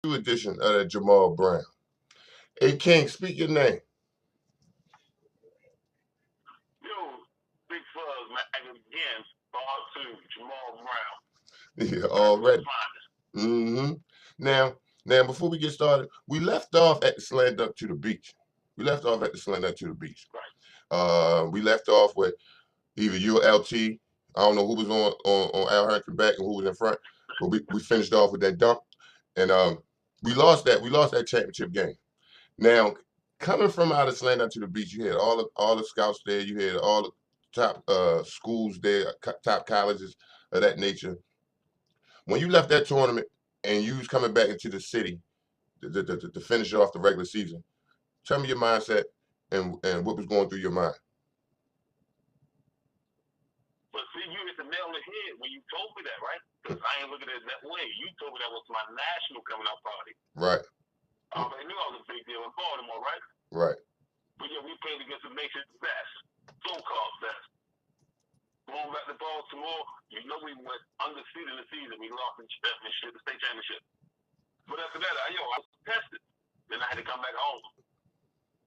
new edition of that Jamal Brown. Hey King, speak your name. Yo, Big Fuzz, man, again, part two, Jamal Brown. Yeah, already. Mm-hmm. Now, before we get started, we left off at the slam dunk to the beach. We left off at the slam dunk to the beach. Right. We left off with either you or LT. I don't know who was on Al Harrington back and who was in front, but we finished off with that dunk, and we lost that championship game. Now, coming from out of slam dunk to the beach, you had all the scouts there. You had all the top schools there, top colleges of that nature. When you left that tournament and you was coming back into the city to finish off the regular season, tell me your mindset and what was going through your mind. But see, you hit the nail on the head when you told me that, right? Because I ain't looking at it that way. You told me that was my national coming out party. Right. I already knew I was a big deal in Baltimore, right? Right. But yeah, we played against the nation's best, so-called best. Going back to Baltimore, you know we went undefeated in the season. We lost the championship, the state championship. But after that, I was tested. Then I had to come back home.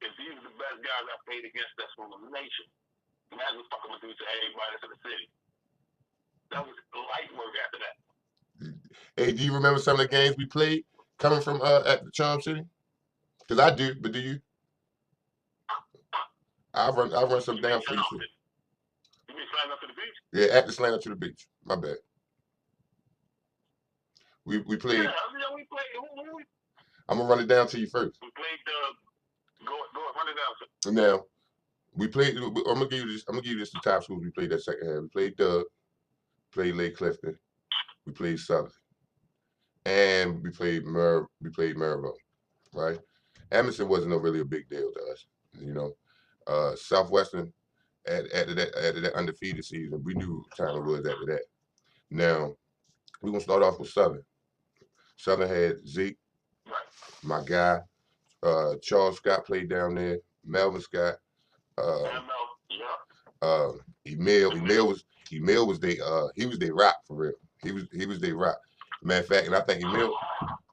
If these are the best guys I played against, that's from the nation. Imagine fucking with to everybody that's in the city. That was light work after that. Hey, do you remember some of the games we played coming from at the Charm City? Because I do, but do you? I run some down for you too. You mean slam up to the beach? Yeah, at the slam up to the beach. My bad. We played. Yeah, we played. I'm gonna run it down to you first. We played go run it down. Now, we played. I'm gonna give you this the top schools we played that second half. We played Doug, played Lake Clifton, we played Southern, and we played Maryville, right? Emerson wasn't really a big deal to us, you know. Southwestern after that undefeated season, we knew what time it was after that. Now, we're gonna start off with Southern. Southern had Zeke, my guy. Charles Scott played down there. Melvin Scott. Emil was their rock for real. He was their rock. Matter of fact, and I think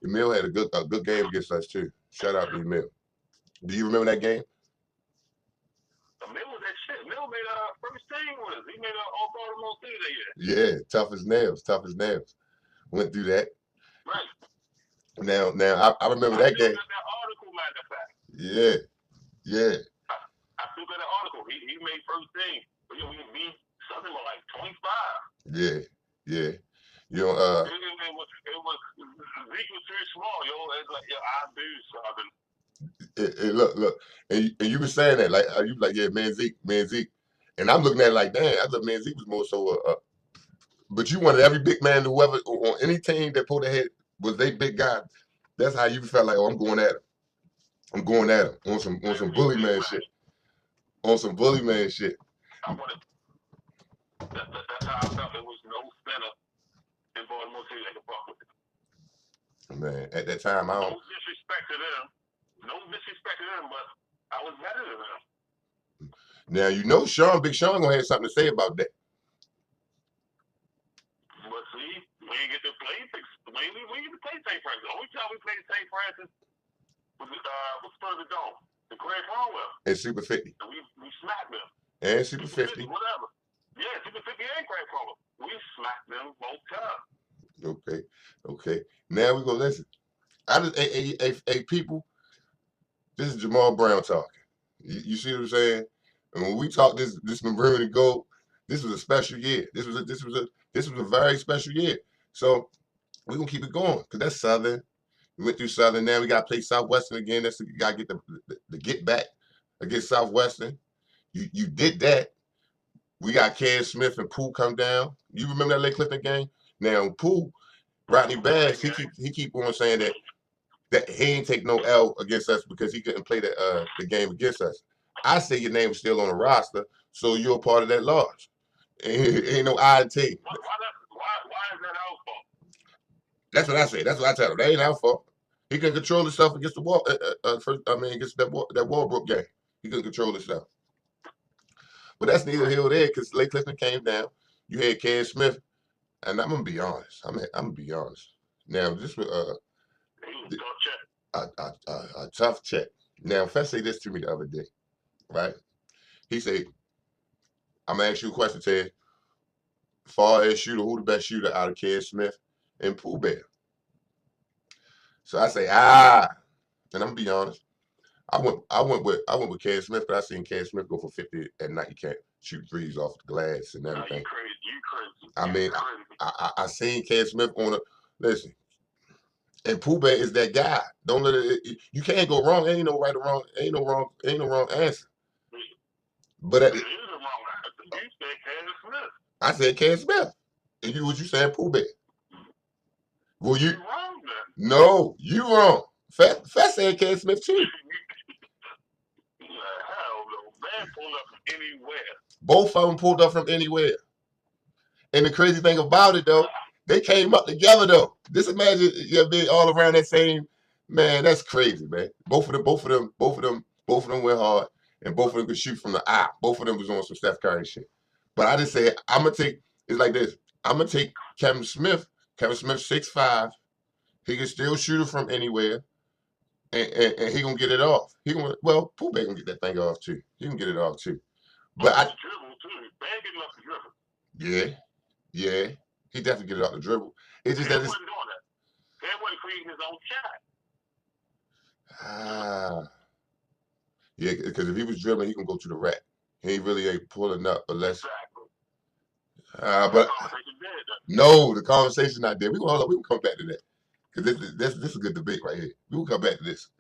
Emil had a good game against us too. Shout out to Emil. Do you remember that game? Emil was that shit. Emil made first team with us. He made all Baltimore City that year. Yeah, tough as nails. Went through that. Right. Now I remember that game. That article, matter of fact. Yeah. I still got that article. He made first team. But we beat something like 25. Yeah. You know, it was Zeke was too small, yo. It's like I do something. Look, and you were saying that like you like yeah, man Zeke, and I'm looking at it like damn, I thought man Zeke was more so. But you wanted every big man whoever on any team that pulled ahead was they big guy. That's how you felt like, oh, I'm going at him on some bully man shit. On some bully man shit. That's how I felt. There was no center in Baltimore City that could fuck with it. Man, at that time, I don't. No disrespect to them, but I was better than them. Now you know Big Sean gonna have something to say about that. But see, we didn't get to play St. Francis. The only time we played St. Francis was further down. The Grand Cromwell. And Super 50. And we smacked them. And Super 50. Whatever. Yeah, Super 50 and Grand Cromwell. We smacked them both times. Okay. Now we go listen. Hey, people, this is Jamal Brown talking. You see what I'm saying? And when we talk this Maroon and Gold, this was a special year. This was a very special year. So we're gonna keep it going because that's Southern. We went through Southern. Now we gotta play Southwestern again. You gotta get the get back against Southwestern. You did that. We got Cam Smith and Pooh come down. You remember that Lake Clifton game? Now Pooh, Rodney Bass, he keep on saying that he ain't take no L against us because he couldn't play the game against us. I say your name's still on the roster, so you're a part of that loss. Ain't no I and T. Why is that our fault? That's what I say. That's what I tell him. That ain't our fault. He can control himself against the wall. Against that Walbrook game, he couldn't control himself. But that's neither here nor there because Lake Clifton came down. You had Cam Smith, and I'm gonna be honest. I'm gonna be honest. Now this was a tough check. Now, Fess say this to me the other day, right? He said, I'm gonna ask you a question, Ted. Far as shooter, who the best shooter out of Ken Smith and Pooh Bear? So I say, and I'm gonna be honest. I went with Ken Smith, but I seen Ken Smith go for 50 at night. He can't shoot threes off the glass and No, you everything. crazy. You crazy. I You mean, crazy. I seen Ken Smith on a listen, and Pooh Bear is that guy. Don't let you can't go wrong. Ain't no right or wrong. Ain't no wrong answer. But It is a wrong answer. You said Ken Smith. I said Ken Smith, and you saying Pooh Bear. Well, You wrong then. no, you wrong. Fat said Ken Smith too. Hell no. Man pulled up from anywhere. Both of them pulled up from anywhere. And the crazy thing about it though, they came up together though. Just imagine being all around that same man. That's crazy, man. Both of them went hard, and both of them could shoot from the eye. Both of them was on some Steph Curry shit. But I just said I'm gonna take. It's like this. I'm gonna take Kevin Smith. Kevin Smith 6'5". He can still shoot it from anywhere, and he gonna get it off. He gonna Pooh Bear gonna get that thing off too. He can get it off too. But I dribble too. Man getting off the dribble. Yeah, he definitely get it off the dribble. It's just that wasn't doing that. He wasn't creating his own shot. Yeah, because if he was dribbling, he can go to the rack. He really ain't pulling up unless. Exactly. But no, the conversation not there. We can come back to that because this is a good debate right here. We will come back to this.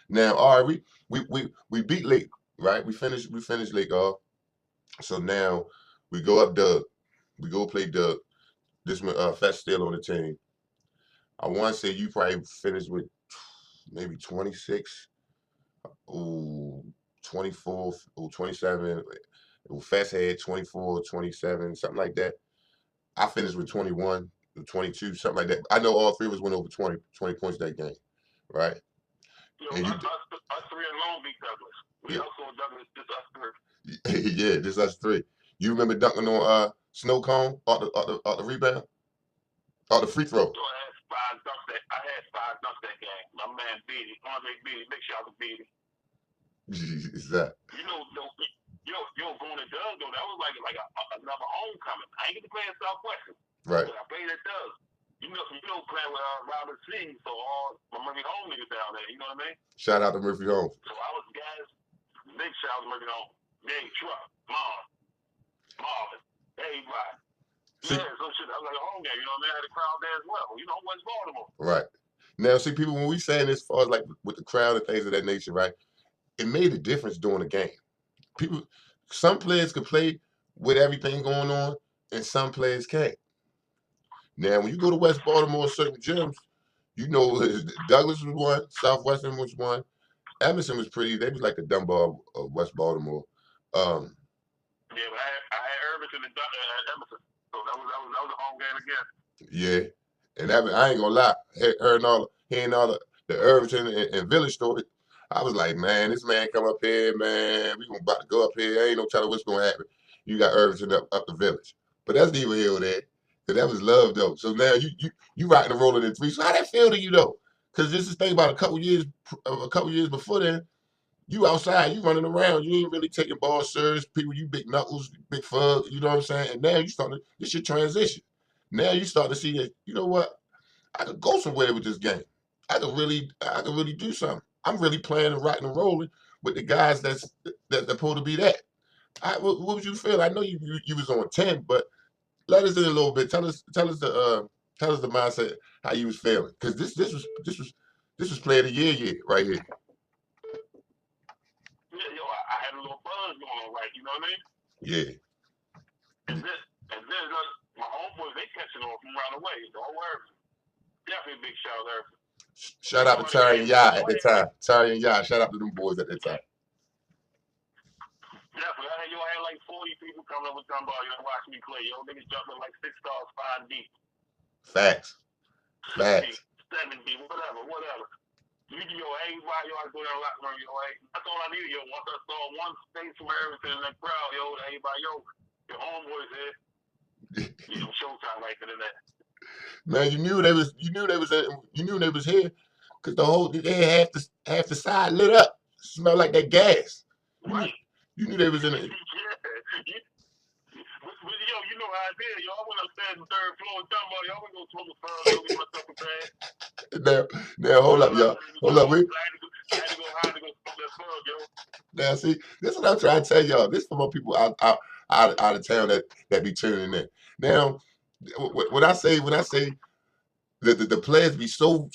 Now, all right, we beat Lake, right? We finished Lake off. So now we go up Doug. We go play Doug. This Fat's still on the team. I want to say you probably finished with maybe 26. 24, 27. Fast had 24, 27, something like that. I finished with 21, 22, something like that. I know all three of us went over 20 points that game, right? And us three alone beat Douglas. We also Douglas, just us three. Yeah, just us three. You remember dunking on Snow Cone off the rebound? Off the free throw. So I had 5 dunks that game. My man Beatty, Andre Beatty, big shout out to Beatty. Is that? Going to Doug though, that was like another homecoming. I ain't get to play in Southwestern. Right. But I played at Doug. Playing with Robert C. So all my Murphy Home niggas down there. You know what I mean? Shout out to Murphy Home. So I was guys. Big shout out to Murphy Home. Big Truck, Marvin, everybody. So shit, I was like a home game. You know what I mean? I had a crowd there as well. West Baltimore. Right. Now, see, people, when we saying as far as like with the crowd and things of that nature, right? It made a difference during the game. Some players could play with everything going on, and some players can't. Now, when you go to West Baltimore, certain gyms, Douglas was one, Southwestern was one, Emerson was pretty. They was like the Dunbar of West Baltimore. Yeah, but I had Irvington and Emerson, so that was a home game again. Yeah, and I ain't gonna lie, hearing all the Irvington and Village story. I was like, man, this man come up here, man. We gonna about to go up here. Ain't no telling what's gonna happen. You got Irvington up the Village, but that's neither here nor there. Cause that was love though. So now you rocking and rolling in three. So how that feel to you though? Cause this is thing about a couple years before then. You outside, you running around. You ain't really taking ball serious. People, you big knuckles, big fug. You know what I'm saying? And now you starting. This your transition. Now you start to see that. You know what? I could go somewhere with this game. I could really do something. I'm really playing and rocking and rolling with the guys that's supposed to be that. What would you feel? I know you was on 10, but let us in a little bit. Tell us the mindset how you was feeling, because this was player of the year right here. Yeah, I had a little buzz going on, right? You know what I mean? Yeah. And then my homeboys, they catching on from around the way. Don't worry. Definitely a big shout out. Shout out to Terry and Yah at the time. Terry and Yah, shout out to them boys at the time. Definitely. I had like 40 people coming up with Dunbar, watching me play. Niggas jumping like 6 stars, 5 deep. Facts. 70, whatever. Everybody, I go down a lot more, that's all I needed, once I saw one face from everything in that crowd, everybody, your homeboys here. Showtime right then and there. Man, you knew they was here, because they had half the side lit up. Smelled like that gas. Right. You knew they was in it. Yo, you know how I did. Yo, I went upstairs on the third floor in Dunbar. Y'all went to go smoke a furrow, go get myself prepared. Now, hold up, y'all. Hold up, I had to go hide to go smoke that furrow, yo. Now, see, this is what I'm trying to tell y'all. This is for more people out of town that be tuning in. Now, when I say the players be so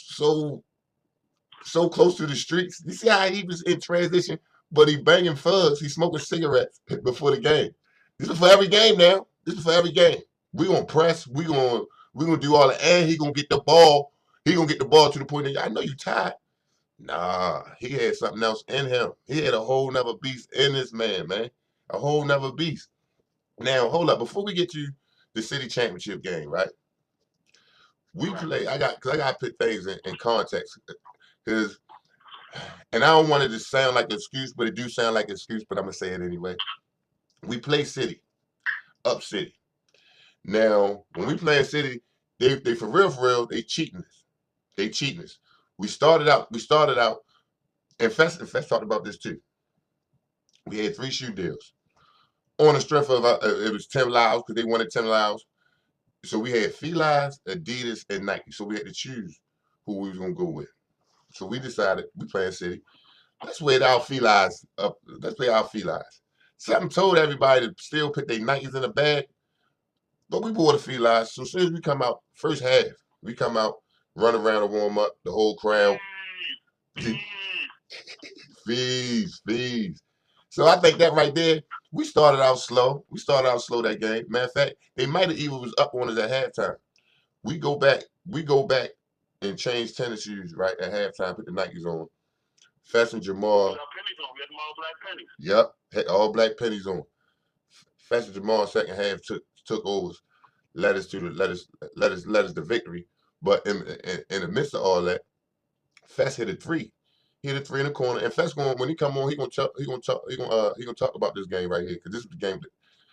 close to the streets, you see how he was in transition, but he banging fugs, he smoking cigarettes before the game. This is for every game now. This is for every game. We gonna press. We gonna do all that, and he gonna get the ball. He gonna get the ball to the point that I know you tired. Nah, he had something else in him. He had a whole nother beast in this man. A whole nother beast. Now, hold up. Before we get to the city championship game, right? We play. I got to put things in context because, and I don't want it to sound like an excuse, but it do sound like an excuse. But I'm gonna say it anyway. We play city, up city. Now, when we play in city, they for real, they cheating us. They cheating us. We started out, and Fest talked about this too. We had 3 shoe deals on the strength of it was 10 Lyles because they wanted 10 Lyles. So we had Felines, Adidas, and Nike. So we had to choose who we was gonna go with. So we decided we playing city. Let's wear our Felines up. Let's play our Felines. Something told everybody to still put their Nikes in the bag, but we wore the Felines. So as soon as we come out, first half, we come out, run around and warm up, the whole crowd. Fees. So I think that right there, we started out slow. That game. Matter of fact, they might have even was up on us at halftime. We go back and change tennis shoes right at halftime, put the Nikes on. Fess and Jamal. Yep, had all black pennies on. Fess and Jamal second half took over, led us the victory. But in the midst of all that, Fess hit a 3. He hit a 3 in the corner, and Fess when he come on, he gonna talk about this game right here because this is the game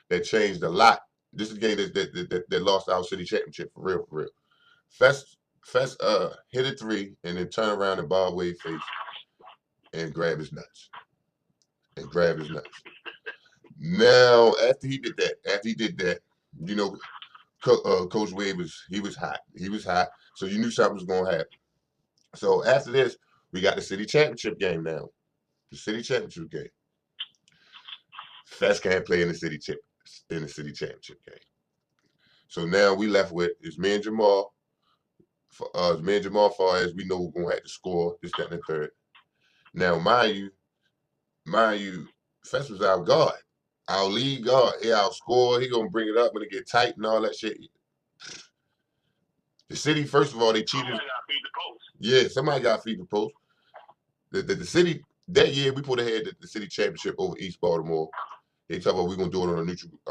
that changed a lot. This is the game that lost our city championship for real. Fess hit a 3 and then turn around and Bob Wade face and grab his nuts. Now after he did that, you know, Coach Wade was hot. So you knew something was gonna happen. So after this, we got the city championship game now. The city championship game. Fest can't play in the city championship game. So now we left with is me and Jamal. Far as we know we're gonna have to score this, that, and the third. Now, mind you, Fest was our guard, our lead guard. He outscore. He gonna bring it up when it get tight and all that shit. The city, first of all, they cheated. Somebody got to feed the post. Yeah, somebody got to feed the post. The city that year we put ahead the city championship over East Baltimore. They talk about we're gonna do it on a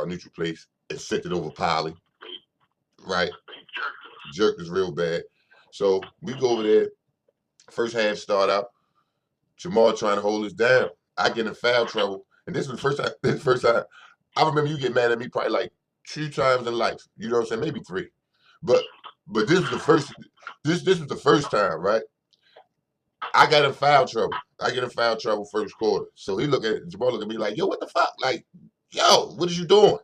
neutral place and sent it over Polly. Right. Jerked us real bad. So we go over there. First half start out. Jamal trying to hold us down. I get in foul trouble. And this was the first time. I remember you get mad at me probably like 2 times in life. You know what I'm saying? Maybe 3. But this was the first time, right? I got in foul trouble first quarter. So Jamal look at me like, yo, what the fuck? Like, yo, what is you doing?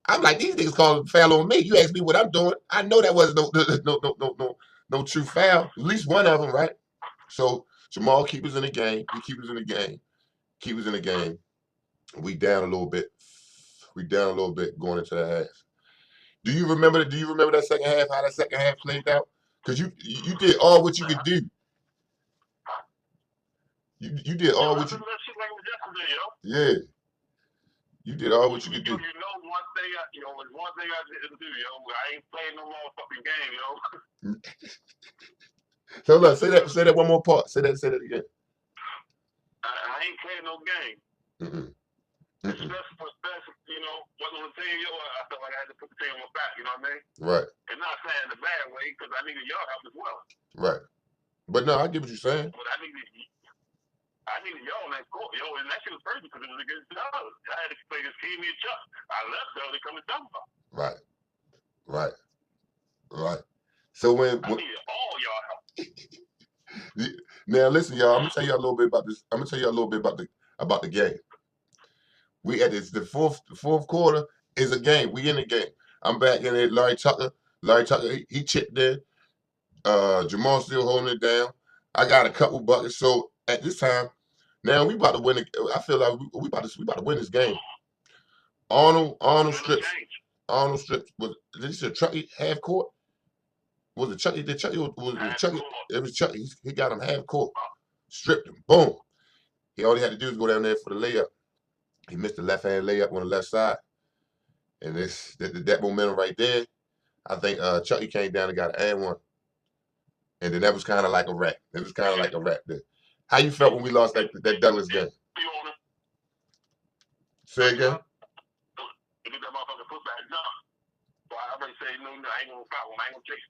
I'm like, these niggas calling foul on me. You asked me what I'm doing. I know that wasn't no true foul. At least one of them, right? So Jamal keep us in the game. He keep us in the game. We down a little bit. Going into the half. Do you remember that second half? How that second half played out? Because you did all what you could do. You did all what you. Yeah. You did all what you could do. You know one thing I didn't do, yo. I ain't playing no motherfucking game, yo. So look, say that one more part. Say that again. I ain't playing no game. Especially, you know, wasn't on the team, yo. I felt like I had to put the team on my back, you know what I mean? Right. And not saying in a bad way, because I needed y'all help as well. Right. But no, I get what you're saying. But I needed y'all on that court, yo, and that shit was crazy because it was against Dallas. I had to play this team and Chuck. I left though to come to Dunbar. Right. So when I needed all y'all help. Now listen, y'all. I'm gonna tell you a little bit about this. I'm gonna tell you a little bit about the game. We at this the fourth quarter is a game. We in the game. I'm back in it. Larry Tucker, he chipped in. Jamal still holding it down. I got a couple buckets. So at this time, now we about to win. I feel like we about to win this game. Arnold strips. Arnold strips. Was this a Chucky half court? Was it Chucky? Did Chucky was Chucky? It was Chucky. He got him half court. Stripped him. Boom. He all he had to do was go down there for the layup. He missed the left hand layup on the left side, and that momentum right there. I think Chucky came down and got an and one, and then that was kind of like a wrap. It was kind of like a wrap there. How you felt when we lost that Douglas game? Say again. I already say no, I ain't gonna problem. I ain't gonna chase.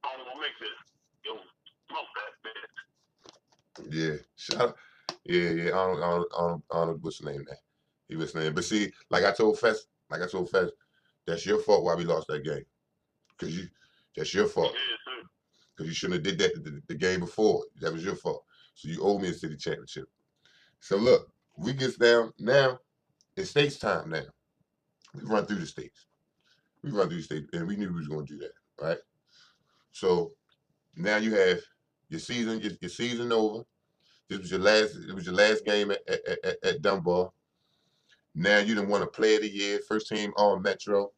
I don't gonna make this. Yo, smoke that bitch. Yeah, shout out. Yeah. Arnold, what's the name there? He was saying, but see, like I told Fest, that's your fault why we lost that game. That's your fault. Yeah, Because you shouldn't have did that the game before. That was your fault. So you owe me a city championship. So look, we get down now. It's states time now. We run through the states. And we knew we was going to do that, right? So now you have your season over. This was your last. It was your last game at Dunbar. Now you done won a Player of the Year, first team All Metro.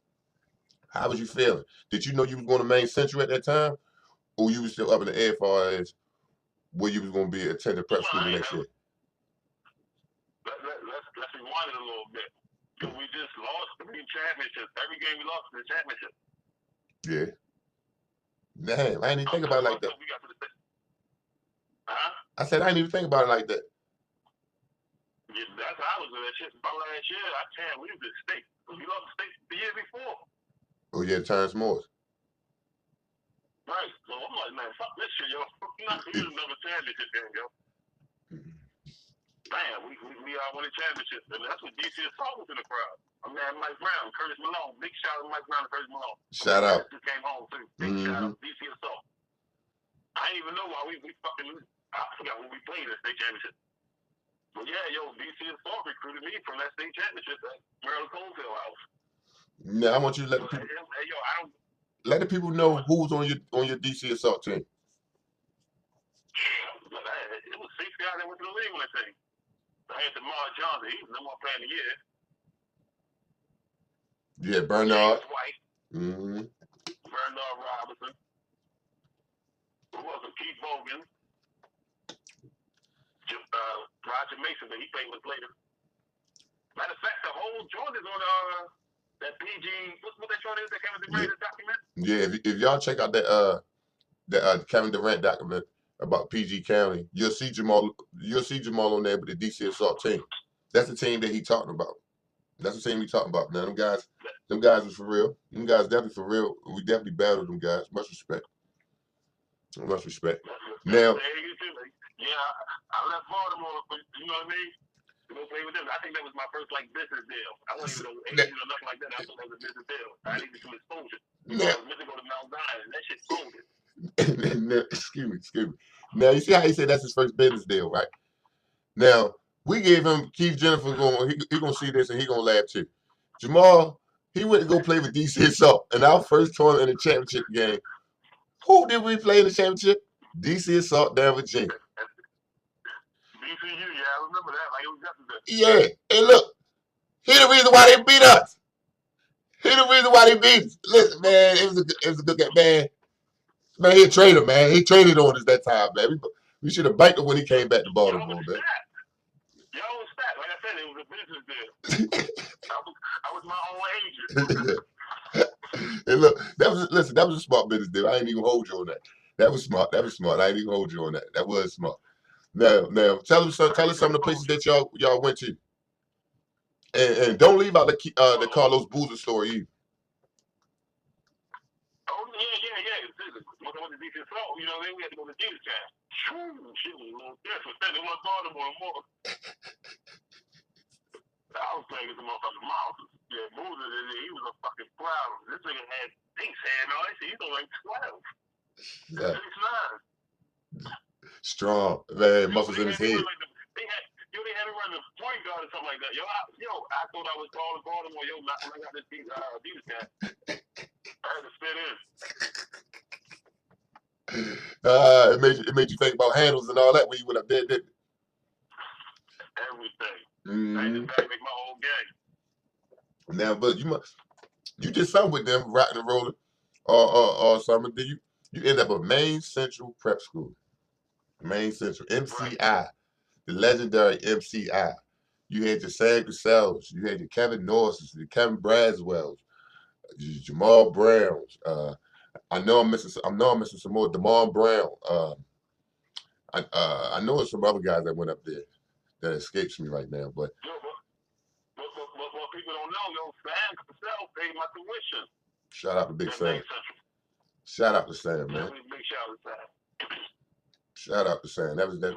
How was you feeling? Did you know you was going to Main Central at that time, or you was still up in the air as far as where you was going to be attending prep school the next year? Let's rewind it a little bit. We just lost 3 championships. Every game we lost is a championship. Yeah. Damn, I didn't even think about it like that. I said I didn't even think about it like that. Yeah, that's how I was doing that shit. My last year, I can't leave the state. We lost the state the year before. Oh yeah, Terrence Morris. Right. So I'm like, man, fuck this shit, yo. I'm not losing another championship game, yo. Damn, we won a championship. And that's what DC Assault was in the crowd. I'm man, Mike Brown, Curtis Malone. Big shout out to Mike Brown and Curtis Malone. Shout out. Just came home too. Big shout out to DC Assault. I didn't even know why we fucking lose. I forgot when we played the state championship. But yeah, yo, DC Assault recruited me from that state championship at Maryland Coalfield House. Now I want you to let the people, let the people know who's on your DC Assault team. It was 6 guys that went to the league with that team. I had Jamal Johnson. He was the number 1 player in the year. Yeah, Bernard. White. Mm-hmm. Bernard Robinson. Who was it? Keith Bogan. Roger Mason, but he played with later. Matter of fact, the whole joint is on that PG. What that joint is? That Kevin Durant document. Yeah, if y'all check out that Kevin Durant document about PG County, you'll see Jamal on there with the DC Assault team. That's the team that he talking about. That's the team he talking about. Now them guys was for real. Them guys definitely for real. We definitely battled them guys. Much respect. Much respect. Now. Yeah, I left Baltimore, you know what I mean? To go play with them. I think that was my first business deal. I wasn't even agent or nothing like that. I thought that was a business deal. I needed some exposure. I was meant to go to Mount Zion, and that shit folded. Excuse me. Now you see how he said that's his first business deal, right? Now we gave him Keith Jennifer he gonna see this and he gonna laugh too. Jamal, he went to go play with DC Assault in our first tournament in the championship game. Who did we play in the championship? DC Assault down Virginia. DCU, yeah, I remember that. Like it was yesterday. Yeah, and look, he the reason why they beat us. He the reason why they beat us. Listen, man, it was a good game, man. Man, he a trader, man. He traded on us that time, man. We should have banked him when he came back to Baltimore, man. Y'all was stacked. Like I said, it was a business deal. I was my own agent. And look, that was a smart business deal. I ain't even hold you on that. That was smart. I ain't even hold you on that. That was smart. Now, tell us some of the places that y'all went to, and don't leave out the Carlos Boozer story either. Oh yeah. When I went to DC Assault, you know, then we had to go to Jesus Town. Shit was a little different. Then it was Baltimore more. I was playing with the motherfucking monsters. Yeah, Boozer, he was a fucking problem. This nigga had 6 hand on it. He's only like 12. Yeah. 6'9". Strong, man, Yo, muscles they in had his me run head. like the they had me run the point guard or something like that. I thought I was tall in Baltimore. Yo, not when I got this Adidas hat. I had to fit in. It made you think about handles and all that when you went up there, didn't it? Everything. I had to Mm-hmm. make my whole game. Now, but you did something with them, rocking and rolling, or something. Did you end up at Maine Central Prep School, Maine Central Right. MCI, the legendary MCI. You had your Sam Cassell's, you had your Kevin Norris's, your Kevin Braswell's, your Jamal Brown's. I know I'm missing some more. Damon Brown. I know there's some other guys that went up there that escapes me right now, but Yo, what people don't know, yo, Sam himself paid my tuition shout out to Big at Sam. Maine Central. Shout out to Sam, man. Definitely big shout out to Sam. Shout out to Sam. That was My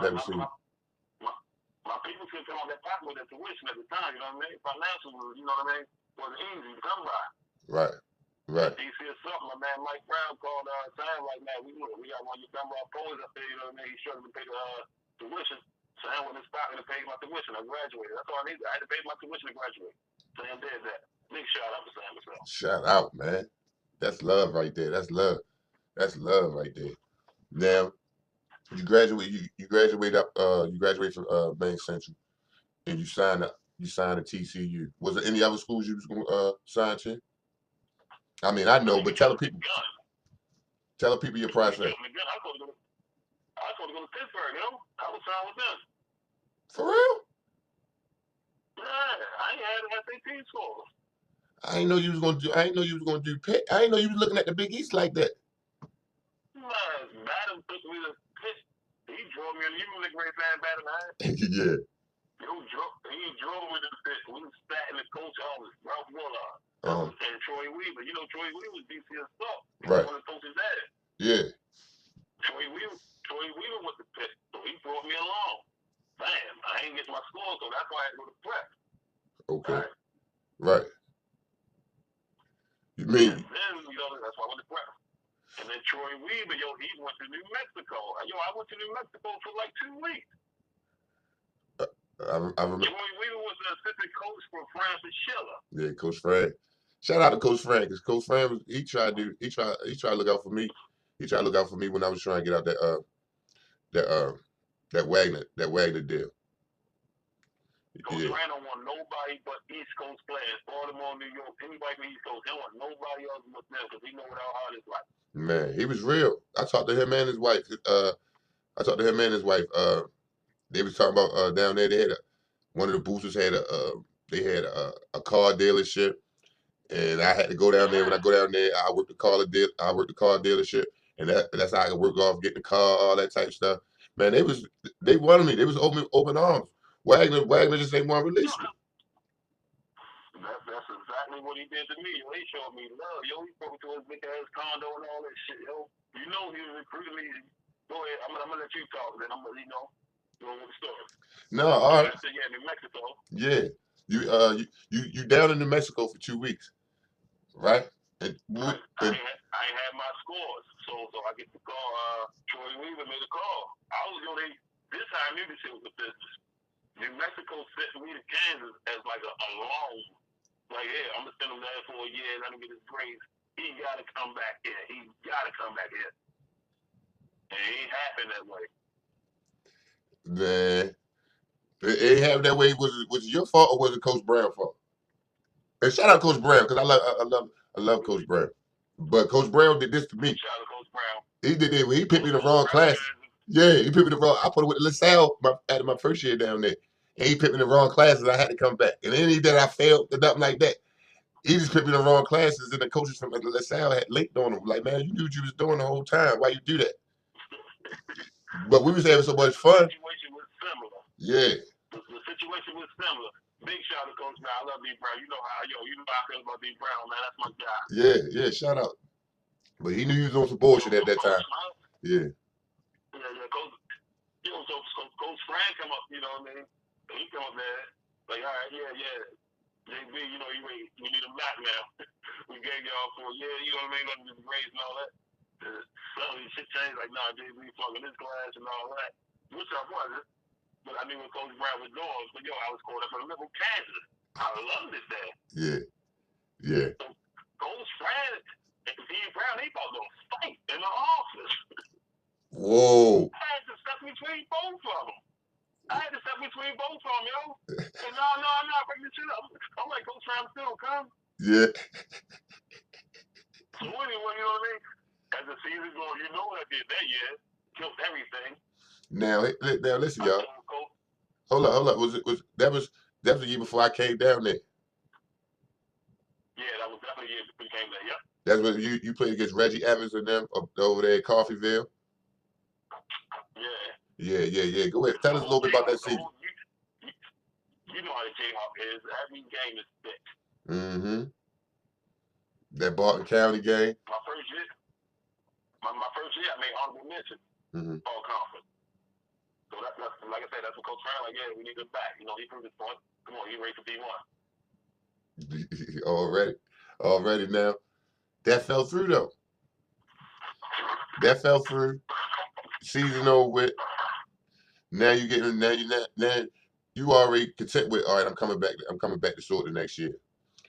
people still come out that pocket with that tuition at the time, you know what I mean? Financially, you know what I mean? Wasn't easy to come by. right. Right. DC or something, my man Mike Brown called Sam like, man, we got one of your Dunbar poets up there, you know what I mean? He's struggling to pay the tuition. Sam went and stopped me to pay my tuition. I graduated. That's all I needed. I had to pay my tuition to graduate. Sam did that. Big shout out to Sam himself. Shout out, man. That's love right there. That's love. That's love right there. Now you graduate. You graduate up. You graduate from Maine Central, and you signed a TCU. Was there any other schools you was going to sign to? I mean, I I know, mean, but you jumped the gun. tell the people your You process. jumped the gun. I was going to go to Pittsburgh, you know? I was signed with them. For real? Yeah, I ain't had an SAT score. I didn't know you was gonna do. I didn't know you was gonna do Pitt. I didn't know you was looking at the Big East like that. Man, Madden took me to Pitt. He drove me, you remember the great man Madden had? Yeah. He drove me to Pitt. We sat in the coach office, Ralph Willard. And Troy Weaver. You know, Troy Weaver was DC's stuff. He was Right. one of the coaches there. Yeah. Troy Weaver was the Pitt, so he brought me along. Man, I ain't get my score, so that's why I had to go to prep. Okay. Right. You mean? And then, you know, that's why I went to prep. And then Troy Weaver, yo, he went to New Mexico. Yo, I went to New Mexico for like 2 weeks. I remember. Troy Weaver was the assistant coach for Francis Schiller. Yeah, Coach Frank. Shout out to Coach Frank, because Coach Frank he tried to look out for me. He tried to look out for me when I was trying to get out that Wagner deal. Coach Frank don't want nobody but East Coast players. Baltimore, New York, anybody from East Coast. He don't want nobody else but them because he know what our heart is like. Man, he was real. I talked to him and his wife. They was talking about down there. They had one of the boosters had a car dealership, and I had to go down there. When I go down there, I work the car dealership, and that's how I could work off getting the car, all that type of stuff. Man, they wanted me. They was open arms. Wagner just ain't want to release me. That's exactly what he did to me. Yo, he showed me love. Yo, he brought me to his big ass condo and all that shit. Yo, you know he was recruiting me. Go ahead, I'm gonna let you talk. Then I'm gonna, go with the story. No, all right. Yeah, New Mexico. Yeah, you down in New Mexico for 2 weeks, right? I ain't had my scores, so I get the call. Troy Weaver made a call. This time I knew this shit was a business. New Mexico sent me to Kansas as like a loan. Like, yeah, I'm gonna send him there for a year and let him get his grades. He gotta come back here. And it ain't happened that way. Man, it ain't happen that way. Was it your fault or was it Coach Brown's fault? And shout out Coach Brown, because I love Coach Brown. But Coach Brown did this to me. Shout out to Coach Brown. He did it when he picked me in the wrong class. Yeah, he picked me in the wrong. I put it with LaSalle after my first year down there. And he picked me in the wrong classes. I had to come back. And any that I failed, nothing like that. He just picked me in the wrong classes, and the coaches from LaSalle had linked on him. Like, man, you knew what you was doing the whole time. Why you do that? But we was having so much fun. The situation was similar. Yeah. The situation was similar. Big shout out to Coach Brown. I love D Brown. You know how I feel about D Brown, man. That's my guy. Yeah, shout out. But he knew he was on some bullshit at that time. Yeah. Yeah, Coach Frank come up, you know what I mean? He come up there, like, all right, yeah. JB, you need a map now. We gave y'all for a year, you know what I mean? Let me grades and all that. suddenly shit changed. Like, nah, JB fucking this class and all that, which I wasn't. But I knew what Coach Brown was doing. But yo, I was caught up in Liberal, Kansas. I loved it there. Yeah. Yeah. So Coach Brown and Steve Brown, they about to fight in the office. Whoa. I had to step between both of them. Yo. And no, bring this shit up. I'm like, Coach Brown still come. Yeah. So anyway, you know what I mean? As the season goes, you know what I did that year. Killed everything. Now listen, y'all. Hold up. That was the year before I came down there. Yeah, that was definitely the year we came there. Yep. That's when you played against Reggie Evans and them over there at Coffeyville. Yeah. Yeah. Go ahead. Tell us a little bit about that season. You know how the Jayhawk is. Every game is thick. Mm-hmm. That Barton County game. My first year, I made honorable mention. Mm-hmm. All conference. So that's like I said, that's what Coach Brown like. Yeah, we need him back. You know, he proved his point. Come on, he ready for D1. Already now. That fell through though. That fell through. Season over with. Now you already content with, all right, I'm coming back to Short the next year.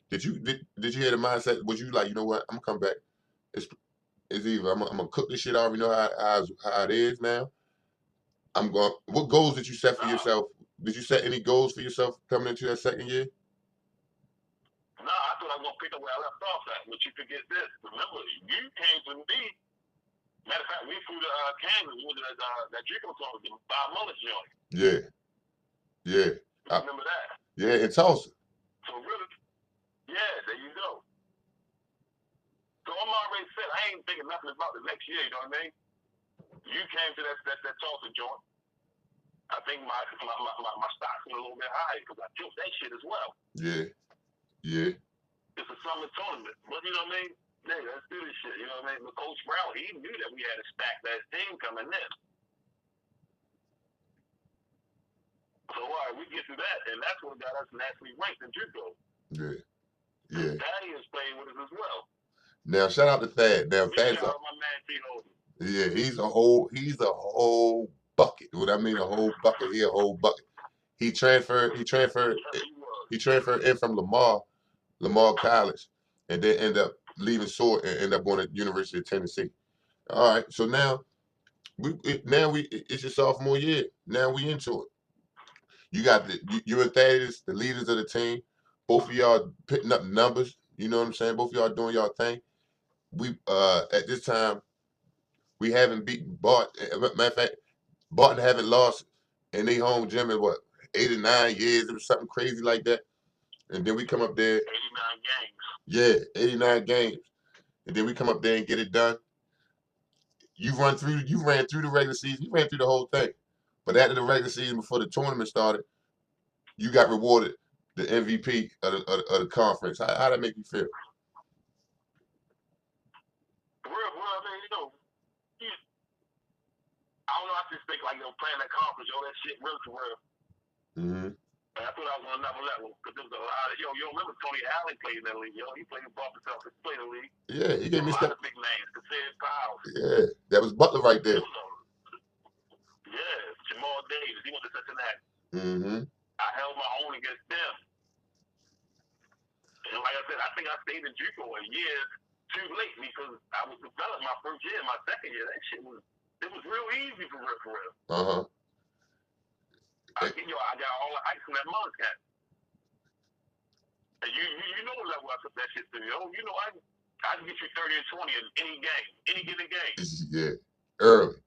Did you hear the mindset? Was you like, you know what, I'm gonna come back. It's either I'm gonna cook this shit. I already know how it is now. What goals did you set for yourself? Did you set any goals for yourself coming into that second year? Nah, I thought I was gonna pick up where I left off at, but you forget this. Remember, you came to me. Matter of fact, we flew to Kansas. We went to that JucoAll song, the Bob Mullis joint. Yeah. I remember that. Yeah, in Tulsa. So really, yeah, there you go. So I'm already set. I ain't thinking nothing about the next year. You know what I mean? You came to that Tulsa joint. I think my stocks went a little bit high because I killed that shit as well. Yeah. It's a summer tournament, but you know what I mean? Hey, let's do this shit. You know what I mean? But Coach Brown, he knew that we had a stacked ass team coming in. So all right, we get through that, and that's what got us nationally ranked in JuCo. Yeah. Daddy is playing with us as well. Now shout out to Thad. Now Thad's shout out my man T. Holden. Yeah, he's a whole bucket. What I mean, a whole bucket. He a whole bucket. He transferred in from Lamar College, and then end up leaving Sword and end up going to University of Tennessee. All right, so now it's your sophomore year. Now we into it. You got you and Thaddeus, the leaders of the team. Both of y'all putting up numbers. You know what I'm saying? Both of y'all doing y'all thing. We at this time we haven't beaten Barton. Matter of fact, Barton haven't lost in their home gym in what 8 or 9 years. It was something crazy like that. And then we come up there. 89 games. Yeah, 89 games. And then we come up there and get it done. You ran through the regular season. You ran through the whole thing. But after the regular season, before the tournament started, you got rewarded the MVP of the conference. How that make you feel? Well, I mean, you know, I don't know. I just think like playing that conference, that shit real for real. Mm-hmm. And I thought I was on another level because there was a lot of you remember Tony Allen played in that league, He played in Boston Celtics, played in the league. Yeah, he gave me a lot of big names. Powell. Yeah, that was Butler right there. Yeah, Jamal Davis. He went to Cincinnati. Mm-hmm. I held my own against them. And like I said, I think I stayed in JuCo a year too late because I was developed my first year. My second year, that shit was real easy for real. Uh-huh. I got all the ice from that Mullins cat. And you know the level I took that shit to, You know I can get you 30 or 20 in any given game. Yeah, early.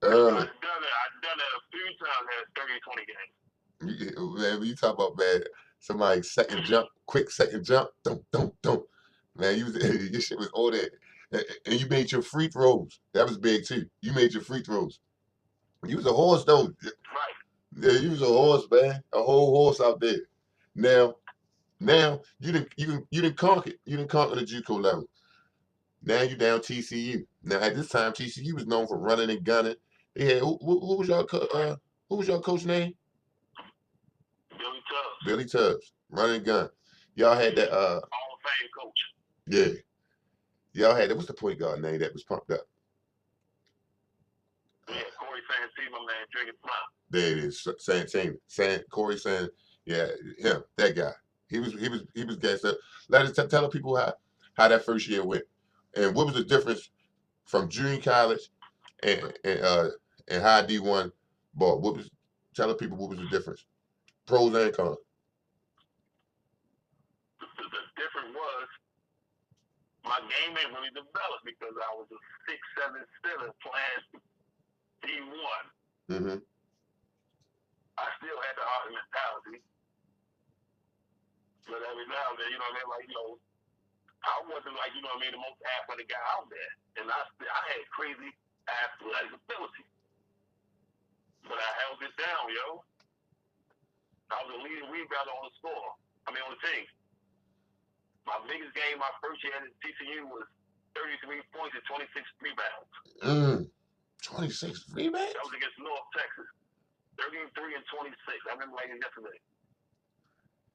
I've done it a few times. Had 30 or 20 games. Man, when you talk about somebody quick second jump, don't. Man, your shit was all that, and you made your free throws. That was big too. You made your free throws. You was a horse though. Right. Yeah, you was a horse, man. A whole horse out there. Now you didn't conquer the JuCo level. Now you down TCU. Now at this time TCU was known for running and gunning. They had who was your coach name? Billy Tubbs, running gun. Y'all had that Hall of Fame coach. Yeah. Y'all had that. What's the point guard name that was pumped up? Yeah, Corey Santee, my man, drinking smile. There it is, Corey saying, yeah, him, that guy. He was gassed up. Let us tell the people how that first year went, and what was the difference from junior college and high D1 ball. Tell the people what was the difference, pros and cons. The difference was my game ain't really developed because I was a 6'7" center playing D1. Mm-hmm. I still had the hard mentality, but every now and then, you know what I mean? Like, I wasn't like, the most athletic guy out there. And I had crazy athletic ability. But I held it down, yo. I was a leading rebounder on the team. My biggest game my first year at TCU was 33 points and 26 rebounds. 26 rebounds? That was against North Texas. 33 and 26. I remember like it yesterday.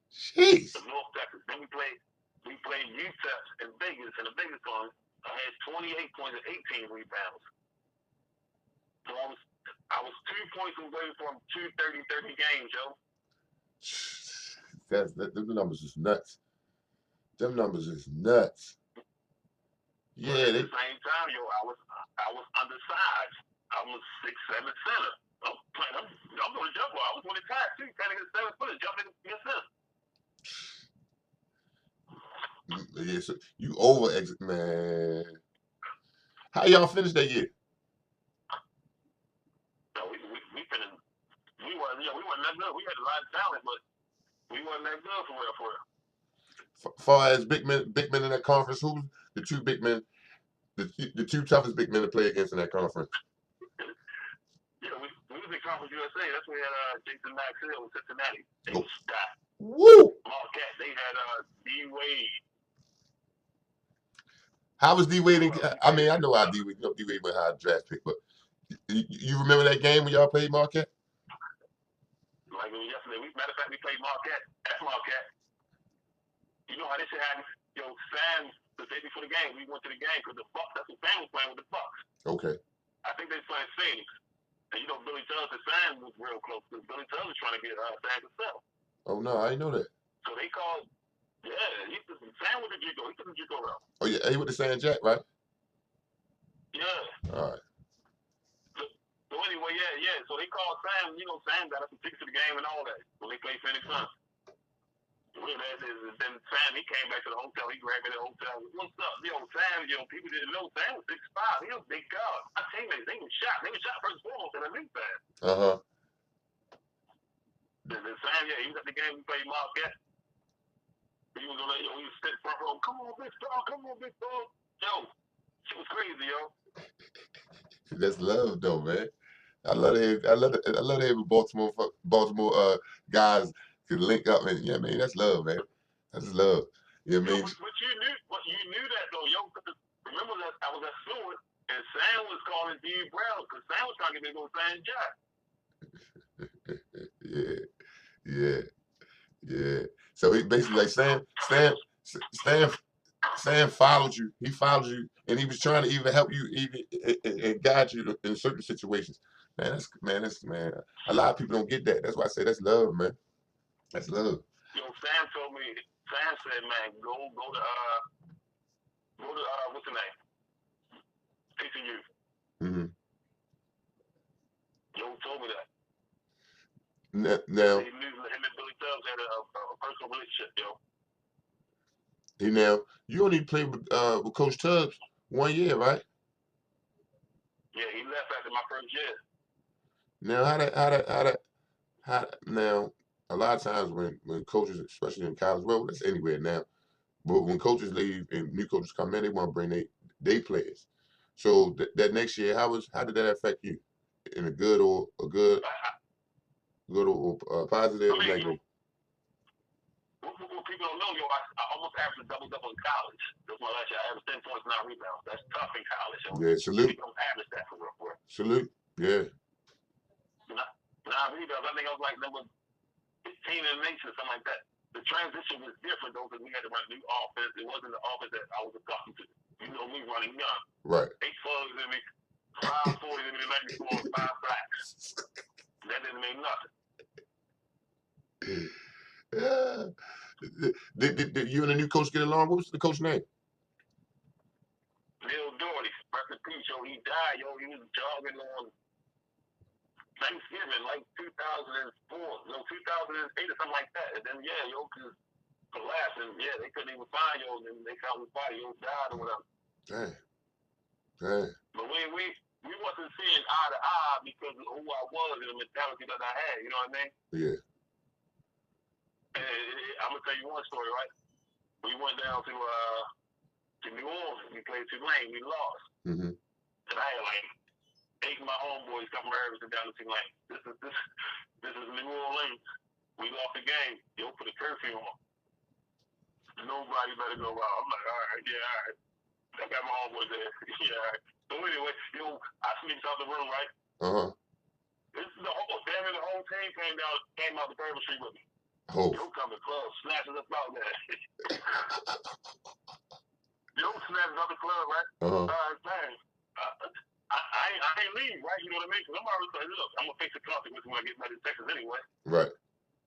Jeez. North Texas. Then we played UTEP in Vegas, and the Vegas one, I had 28 points and 18 rebounds. So I was 2 points away from 2 30 games, yo. Them numbers is nuts. Them numbers is nuts. Yeah. But at the same time, yo, I was undersized. I was 6'7" center. I'm going to jump ball. I was winning ties too, trying to get 7 footers, jumping against center. Yeah, so you over exit, man. How y'all finished that year? No, we finished. We wasn't that good. We had a lot of talent, but we wasn't that good for real. Far as big men in that conference, who was the two big men, the two toughest big men to play against in that conference? Yeah, we was in Conference USA. That's where we had Jason Maxwell with Cincinnati. They was stacked. Woo! Marquette, they had D Wade. How was D Wade? I mean, I know how D Wade went high draft pick, but you remember that game when y'all played Marquette? Like yesterday. Matter of fact, we played Marquette at Marquette. You know how this shit happened? Sam, the day before the game, we went to the game because the Bucks. That's what Sam was playing with the Bucks. Okay. I think they was playing Phoenix. And Billy Tubbs and Sam was real close. Billy Tubbs was trying to get Sam himself. Oh no, I didn't know that. So they called. Yeah, Sam with the JuCo. He took the JuCo route. Oh yeah, he with the San Jack, right? Yeah. All right. So anyway, yeah. So they called Sam. Sam got us some tickets to the game and all that when they played Phoenix Suns. Then Sam, he came back to the hotel. He grabbed me at the hotel. What's up? Sam, people didn't know Sam was 6'5". He was a big guy. My teammates, they were shot. They were shot first and foremost, and I knew that. Uh-huh. Then Sam, he was at the game. We played Marquette. He was on that, he was sitting front row. Come on, big dog. Come on, big dog. Shit was crazy, yo. That's love, though, man. I love to hear Baltimore guys can link up, and yeah, man, that's love, man. That's love. You know what I mean? But you knew that though, yo. Remember that I was at Stewart and Sam was calling D Brown because Sam was trying to get me to go sign Jack. Yeah. So he basically like Sam followed you. He followed you, and he was trying to even help you, and guide you in certain situations. Man, man. A lot of people don't get that. That's why I say that's love, man. That's love. Sam told me. Sam said, man, go to what's the name? TCU. Mm-hmm. Told me that. Now he knew him and Billy Tubbs had a personal relationship, you only played with Coach Tubbs 1 year, right? Yeah, he left after my first year. Now now a lot of times when coaches, especially in college, well, that's anywhere now, but when coaches leave and new coaches come in, they want to bring they players. So that next year, how did that affect you, in a good or positive or negative? What people don't know, I almost averaged a double-double in college. That's my last year. I averaged 10 points, 9 rebounds. That's tough in college. Yeah, salute. People don't average that for real. Salute. Yeah. 9 rebounds. I think I was like number 15 in the nation or something like that. The transition was different though because we had to run a new offense. It wasn't the offense that I was accustomed to. Me running young. Right. 8 slugs in me. 540 the night before and 5 blacks. That didn't mean nothing. Yeah. Did you and the new coach get along? What was the coach's name? Bill Doherty, rest in peace, yo. He died, yo. He was jogging on Thanksgiving, like 2004, 2008 or something like that. And then, yeah, yo, just collapsed. And, yeah, they couldn't even find yo. And then they found his body. Yo died or whatever. Dang. Dang. But we wasn't seeing eye to eye because of who I was and the mentality that I had. You know what I mean? Yeah. And I'm going to tell you one story, right? We went down to New Orleans. We played Tulane. We lost. Mm-hmm. And I had like 8 of my homeboys come from everything down to Tulane. This is New Orleans. We lost the game. Yo, put a curfew on. Nobody better go out. I'm like, all right, yeah, all right. I got my homeboys there. Yeah, all right. So anyway, yo, I sneaked out the room, right? Uh-huh. This is the whole team came out the Bourbon Street with me. Oh. Yo, come to the club, snatches us out there. Yo, snatches out the club, right? Uh-huh. All right, man. I ain't leave, right? You know what I mean? Because I'm already saying, look, I'm going to face the consequences when I get back to Texas anyway. Right.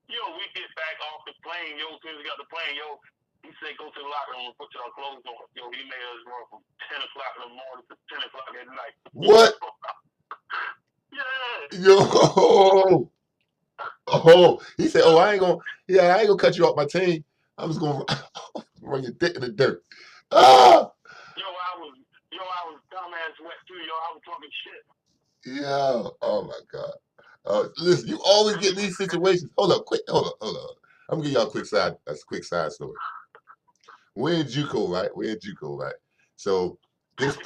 Yo, we get back off the plane. Yo, as soon as we got the plane, yo, he said, go to the locker room and put your clothes on. Yo, he made us run from 10 o'clock in the morning to 10 o'clock at night. What? Yeah. Yo. Oh, he said, "Oh, I ain't gonna cut you off my team. I'm just gonna run your dick in the dirt." Ah. Yo, I was dumbass wet too. Yo, I was talking shit. Yeah. Oh my God. Listen, you always get these situations. Hold up. I'm gonna give y'all a quick side story. We're in JucoAll, right? So this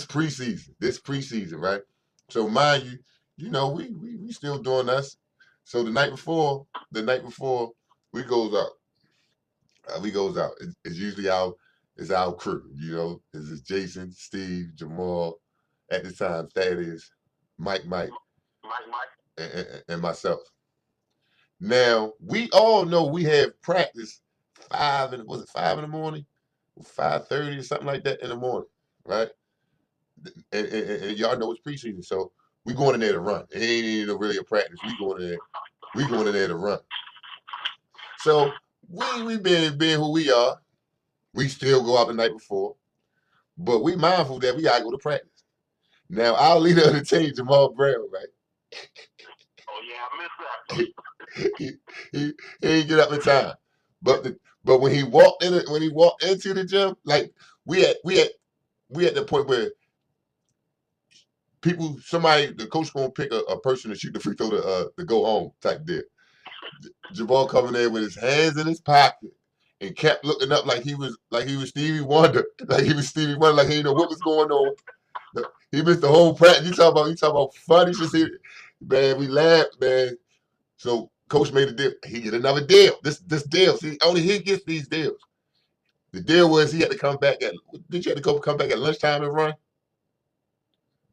preseason, right? So mind you, we still doing us. So the night before we goes out. It's usually our crew. It's Jason, Steve, Jamal, at the time Thaddeus, Mike, and myself. Now we all know we have practice 5 in the morning, 5:30 or something like that in the morning, right? And y'all know it's preseason, so we going in there to run. It ain't even really a practice. We going in there to run. So we being who we are, we still go out the night before, but we mindful that we gotta go to practice. Now our leader of the team, Jamal Brown, right? Oh yeah, I missed that. he didn't get up in time. But when he walked into the gym, like we at the point where the coach gonna pick a person to shoot the free throw to go home type deal. Jamal coming in with his hands in his pocket and kept looking up like he was Stevie Wonder, like he didn't know what was going on. He missed the whole practice. You talking about funny shit? Man, we laughed, man. So coach made a deal. He get another deal. This deal. See, only he gets these deals. The deal was he had to come back at lunchtime and run?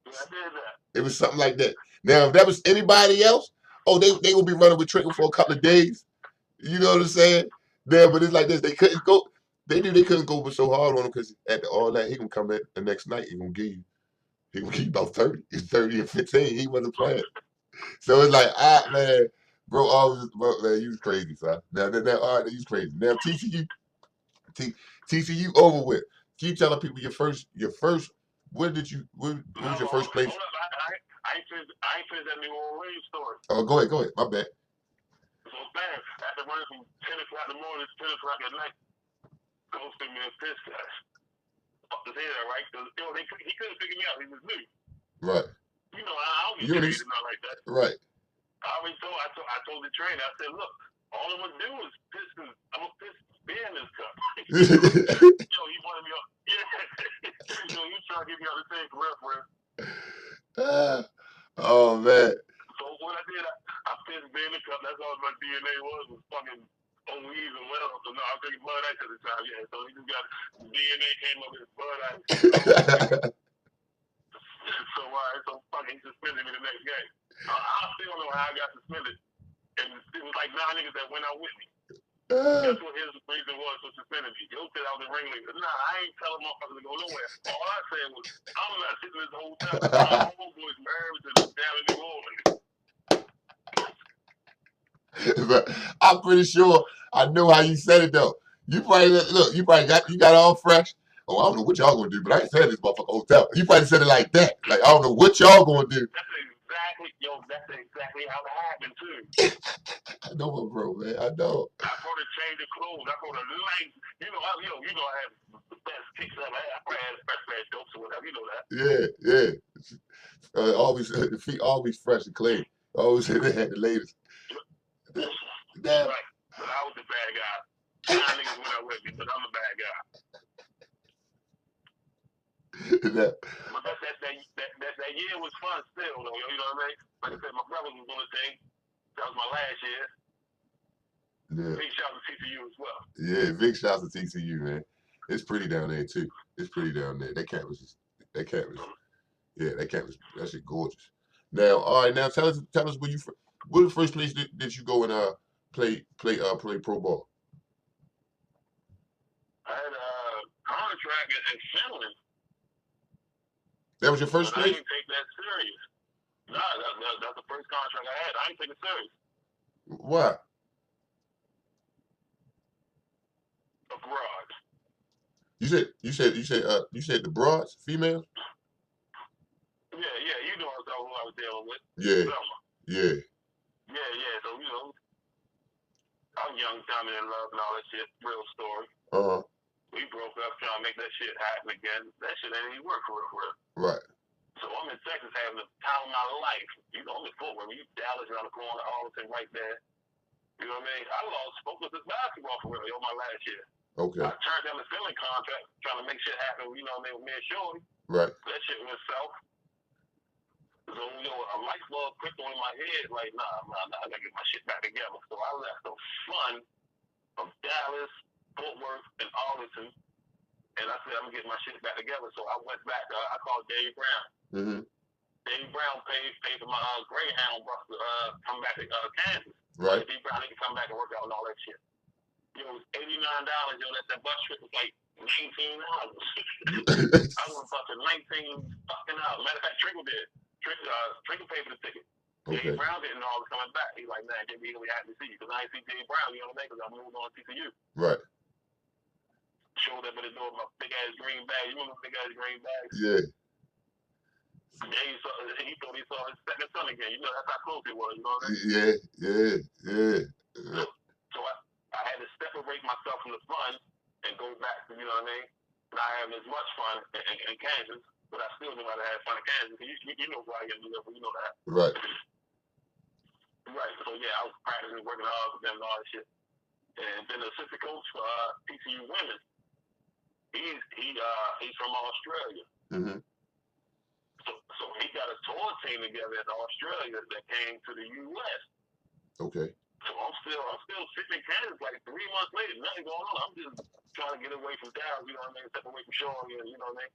Yeah, I did that. It was something like that. Now, if that was anybody else, they would be running with Trickle for a couple of days. You know what I'm saying? Yeah, but it's like this. They couldn't go. They knew they couldn't go so hard on him because after all that, he gonna come in the next night. He gonna give you about 30. He's 30 and 15. He wasn't playing. So it's like, man, bro, man, you was crazy, son. Now, all right, you was crazy. Now TCU over with. Keep telling people your first. What was your first place? Hold up, I ain't finished that New Orleans story. Oh, go ahead. My bad. So man, after running from 10 o'clock in the morning to 10 o'clock at night, coach sent me a piss test. Fuck his head, right? Because he couldn't figure me out. He was new. Right. I don't get treated not like that. Right. I told the trainer, I said, look, all I'm gonna do is I'm gonna piss beer in this cup. He wanted me up. Yeah. He trying to get me out the tank for real. Oh man. So what I did, I pissed beer in the cup. That's all my DNA was fucking OEs and well. So no, I was drinking Bud Ice at the time. Yeah. So he just got DNA came up with Bud Ice. So fucking he suspended me the next game. I still don't know how I got suspended. And it was like 9 niggas that went out with me. Guess what his reason was for suspending me? Yo said I was a ringleader. Nah, I ain't telling motherfuckers to go nowhere. All I said was, I'm not sitting in this hotel with my homeboys from Irvington down in New Orleans. But I'm pretty sure I know how you said it though. You probably look. You probably got all fresh. Oh, I don't know what y'all gonna do, but I ain't said this motherfucker hotel. You probably said it like that. Like I don't know what y'all gonna do. That's exactly how it happened too. I know my bro, man. I know. I probably changed the clothes. I probably light. You know, I have the best kicks ever. I probably had the best pair of jokes or whatever. You know that. Yeah. Always the feet always fresh and clean. Always had the latest. Damn. Right. But I was the bad guy. 9 niggas went out with me, but I'm the bad guy. But that year was fun still, though. You know what I mean? Like I said, my brother was doing the thing. That was my last year. Yeah. Big shout to TCU as well. Yeah, big shout to TCU, man. It's pretty down there too. It's pretty down there. That campus, yeah, that shit gorgeous. Now, all right, now tell us where what the first place did you go and play pro ball? I had a contract in Finland. That was your first but place? I didn't take that serious. Nah, that's the first contract I had. I didn't take it serious. Why? Abroad. You said the broads, females? Yeah, you know who I was dealing with. Yeah. Selma. Yeah. Yeah, so I'm young, dumb, and in love and all that shit. Real story. Uh-huh. We broke up trying to make that shit happen again. That shit ain't even work for real. Right. So I'm in Texas having the time of my life. You know, I'm in Fort Worth. You Dallas around the corner, Arlington right there. You know what I mean? I lost focus with basketball for real my last year. Okay. I turned down the Philly contract trying to make shit happen, you know what I mean, with me and Shorty. Right. That shit went south. So, a light bulb clicked on in my head, like, nah, I gotta get my shit back together. So I left the fun of Dallas, Fort Worth, and Arlington, and I said, I'm gonna get my shit back together. So I went back, I called Dave Brown. Mm-hmm. Dave Brown paid for my Greyhound bus to come back to Kansas. Right. Dave Brown, he can come back and work out and all that shit. It was $89. That bus trip was like $19. I was fucking 19 fucking hours. Matter of fact, Trickle did. Trickle paid for the ticket. Okay. Dave Brown didn't know I was coming back. He's like, man, JB, we happy to see you. Because I ain't see Dave Brown, you know what I mean? Because I moved on to TCU. Right. Showed up at the door with my big ass green bag. You remember big ass green bags? Yeah. He thought he saw his second son again. You know, that's how close it was. You know what I mean? Yeah. So I had to separate myself from the fun and go back to, you know what I mean? Not having as much fun in Kansas, but I still knew how to have fun in Kansas. You know why I get to live, you know that. Right. Right. So yeah, I was practicing, working hard with them and all that shit. And then the assistant coach for TCU women, he's from Australia. Mm-hmm. So he got a tour team together in Australia that came to the U.S. Okay. So I'm still sitting in Kansas like 3 months later, nothing going on. I'm just trying to get away from Dallas, you know what I mean? Step away from Shaw, you know what I mean?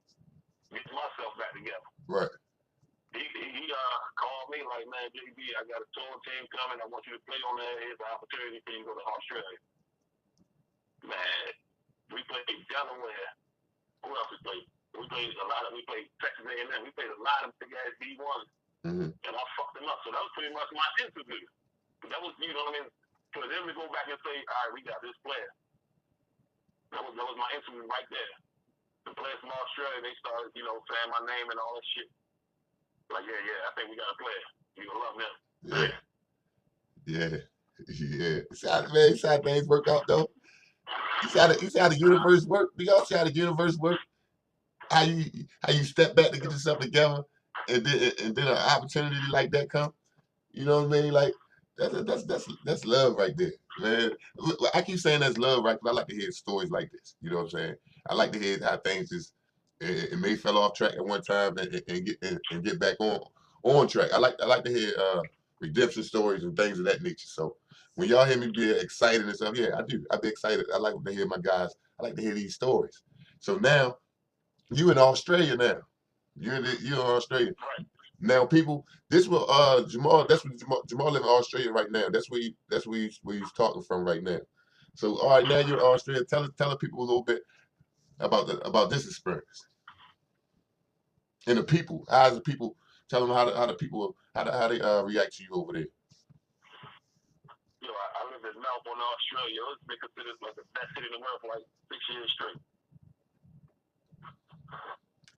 Get myself back together. Right. He called me like, man, JB, I got a tour team coming. I want you to play on that. Here's an opportunity for you to go to Australia. Man, we played Delaware. Who else we played? We played Texas A&M. We played a lot of big ass D1s. Mm-hmm. And I fucked them up. So that was pretty much my interview. That was, you know what I mean? For them to go back and say, all right, we got this player. That was my interview right there. The players from Australia, they started, saying my name and all that shit. Like, yeah, I think we got a player. You gonna love him. Yeah. See how things work out though. You see how the universe work. We all see how the universe work. How you step back to get yourself together, and then an opportunity like that come. You know what I mean? Like that's love right there, man. I keep saying that's love, right? Because I like to hear stories like this. You know what I'm saying? I like to hear how things just it may fell off track at one time and get back on track. I like to hear redemption stories and things of that nature. So when y'all hear me be excited and stuff, yeah, I do. I be excited. I like to hear my guys. I like to hear these stories. So now you in Australia now. You're in Australia. Right. Now, people, this will Jamal. That's what Jamal live in Australia right now. That's where he's talking from right now. So, all right, now you're in Australia. Tell the people a little bit about this experience and the people. How's the people? Tell them how the people how they react to you over there. Yo, I lived in Melbourne, Australia. It's been considered like the best city in the world for like 6 years straight.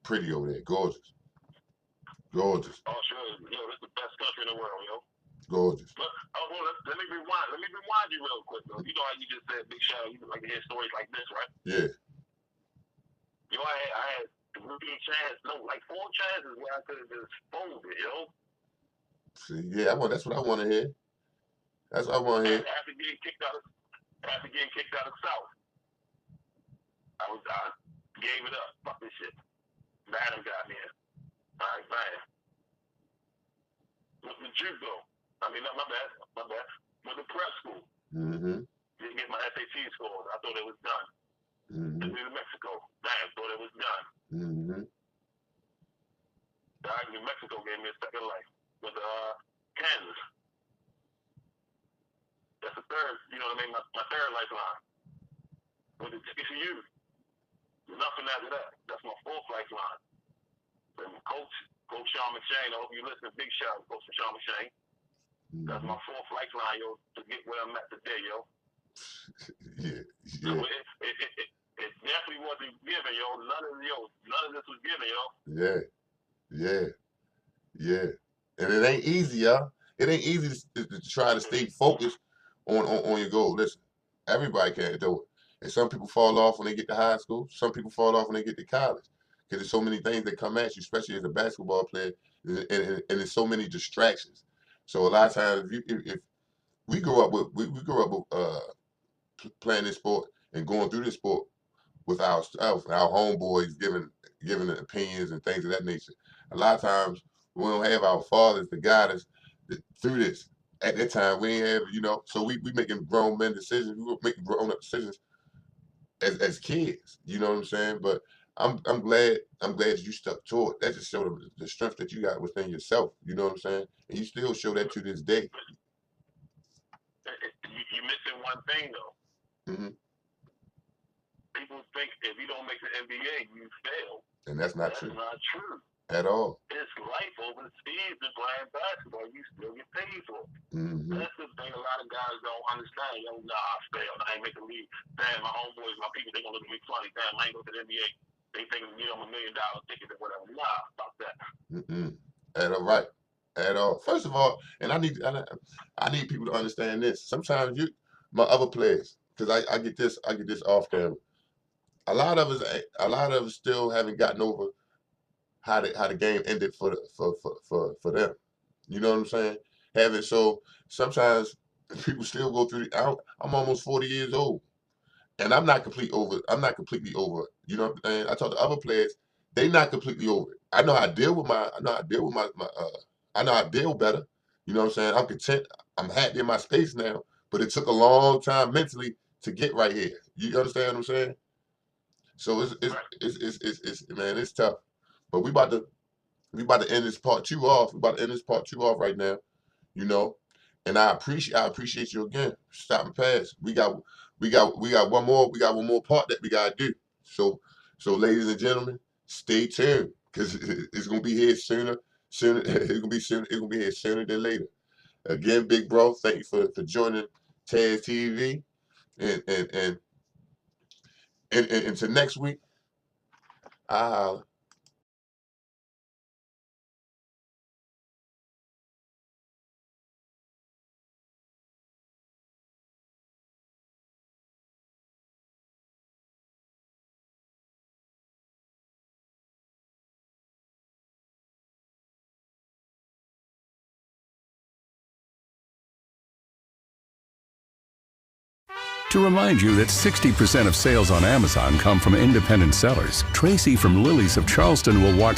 Pretty over there, gorgeous, gorgeous. Australia, yo, it's the best country in the world, yo. Gorgeous. But let me rewind. Let me rewind you real quick, though. You know how you just said big shout. You like to hear stories like this, right? Yeah. Yo, I had 3 chances, no, like 4 chances where I could have just folded, yo. See, yeah, that's what I want to hear. That's what I want to hear. After getting kicked out of South, I gave it up. Fuck this shit. Madam got me in. All right, man. Went to JuCo. I mean, not my bad. Went to prep school. Mm-hmm. Didn't get my SAT scores. I thought it was done. Mm-hmm. New Mexico. Damn, thought it was done. Mm-hmm. New Mexico gave me a second life. With Kansas. That's the third, you know what I mean? My third lifeline. With the TCU. Nothing after that. That's my 4th lifeline. And Coach Sean McShane, I hope you listen. Big shout out to Coach Sean McShane. That's my 4th lifeline, yo, to get where I'm at today, yo. Yeah. So it definitely wasn't given, yo. None of this was given, yo. Yeah. And it ain't easy, y'all. It ain't easy to try to stay focused on your goal. Listen, everybody can't do it. And some people fall off when they get to high school. Some people fall off when they get to college. Because there's so many things that come at you, especially as a basketball player, and there's so many distractions. So a lot of times, if we grew up with playing this sport and going through this sport with our homeboys giving opinions and things of that nature. A lot of times we don't have our fathers to guide us through this. At that time, we ain't have, so we making grown men decisions. We were making grown up decisions as kids. You know what I'm saying? But I'm glad you stuck to it. That just showed the strength that you got within yourself. You know what I'm saying? And you still show that to this day. You missing one thing though. Mm-hmm. People think if you don't make the NBA, you fail. And that's not true. That's not true. At all. It's life overseas and playing basketball. You still get paid for it. Mm-hmm. That's the thing a lot of guys don't understand. Yo, nah, I failed. I ain't make a league. Damn, my homeboys, my people, they gonna look at me funny. Damn, I ain't go to the NBA. They think I'm $1 million ticket or whatever. Nah, stop that. At all right. At all. First of all, and I need people to understand this. Sometimes my other players, because I get this off camera. A lot of us still haven't gotten over how the game ended for them. You know what I'm saying? So sometimes people still go through. I'm almost 40 years old, and I'm not completely over. You know what I'm saying? I talk to other players, they not completely over it. I know how to deal with my. I know how to deal with I know how to deal better. You know what I'm saying? I'm content. I'm happy in my space now, but it took a long time mentally to get right here. You understand what I'm saying? So it's tough. But we about to end this part 2 off. We about to end this part 2 off right now. And I appreciate you again. Stopping past. We got one more part that we gotta do. So ladies and gentlemen, stay tuned because it's gonna be here sooner. It's gonna be here sooner than later. Again, big bro, thank you for joining Taz TV, and until next week. I holla. To remind you that 60% of sales on Amazon come from independent sellers, Tracy from Lily's of Charleston will watch